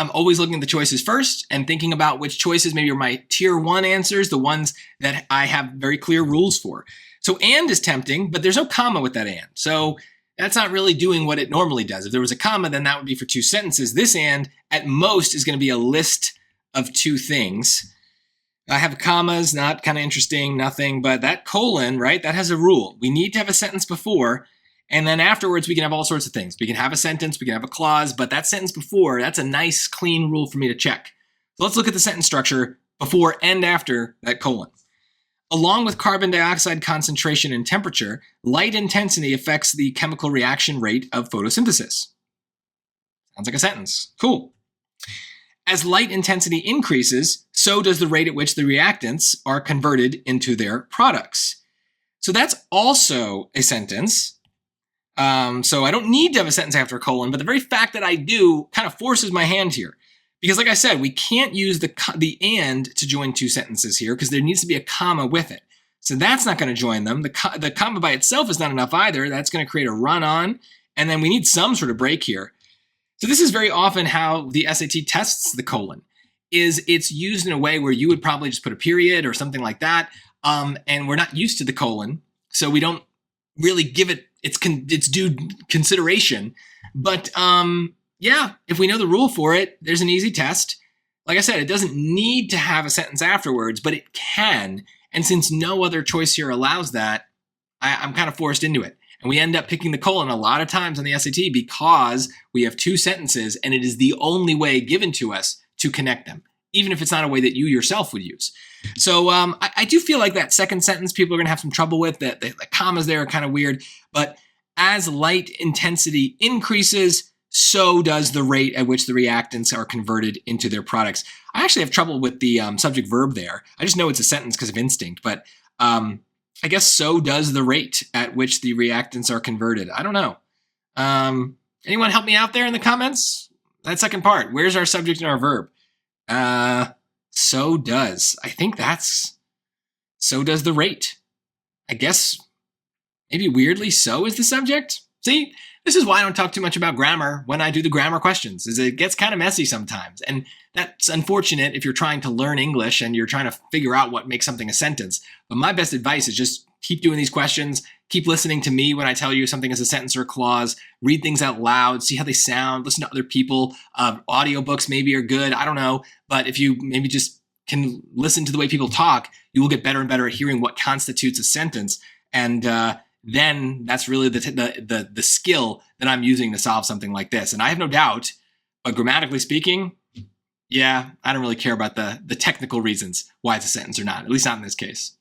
I'm always looking at the choices first and thinking about which choices maybe are my tier 1 answers, the ones that I have very clear rules for. So and is tempting, but there's no comma with that and. So that's not really doing what it normally does. If there was a comma, then that would be for 2 sentences. This and at most is going to be a list of 2 things. I have commas, not kind of interesting, nothing, but that colon, right, that has a rule. We need to have a sentence before, and then afterwards we can have all sorts of things. We can have a sentence, we can have a clause, but that sentence before, that's a nice clean rule for me to check. So let's look at the sentence structure before and after that colon. Along with carbon dioxide concentration and temperature, light intensity affects the chemical reaction rate of photosynthesis. Sounds like a sentence. Cool. As light intensity increases, so does the rate at which the reactants are converted into their products. So that's also a sentence. So I don't need to have a sentence after a colon, but the very fact that I do kind of forces my hand here. Because like I said, we can't use the and to join 2 sentences here because there needs to be a comma with it. So that's not going to join them. The comma by itself is not enough either. That's going to create a run-on, and then we need some sort of break here. So this is very often how the SAT tests the colon, is it's used in a way where you would probably just put a period or something like that, and we're not used to the colon, so we don't really give it its due consideration. But yeah, if we know the rule for it, there's an easy test. Like I said, it doesn't need to have a sentence afterwards, but it can. And since no other choice here allows that, I'm kind of forced into it. And we end up picking the colon a lot of times on the SAT because we have 2 sentences and it is the only way given to us to connect them, even if it's not a way that you yourself would use. So I do feel like that second sentence people are going to have some trouble with. The commas there are kind of weird. But as light intensity increases, so does the rate at which the reactants are converted into their products. I actually have trouble with the subject verb there. I just know it's a sentence because of instinct, but I guess so does the rate at which the reactants are converted. I don't know. Anyone help me out there in the comments? That second part, where's our subject and our verb? So does. I think that's so does the rate. I guess maybe weirdly so is the subject. See, this is why I don't talk too much about grammar when I do the grammar questions, is it gets kind of messy sometimes. And that's unfortunate if you're trying to learn English and you're trying to figure out what makes something a sentence. But my best advice is just keep doing these questions, keep listening to me when I tell you something is a sentence or a clause, read things out loud, see how they sound, listen to other people. Audiobooks maybe are good, I don't know. But if you maybe just can listen to the way people talk, you will get better and better at hearing what constitutes a sentence. And then that's really the skill that I'm using to solve something like this. And I have no doubt, but grammatically speaking, yeah, I don't really care about the technical reasons why it's a sentence or not, at least not in this case.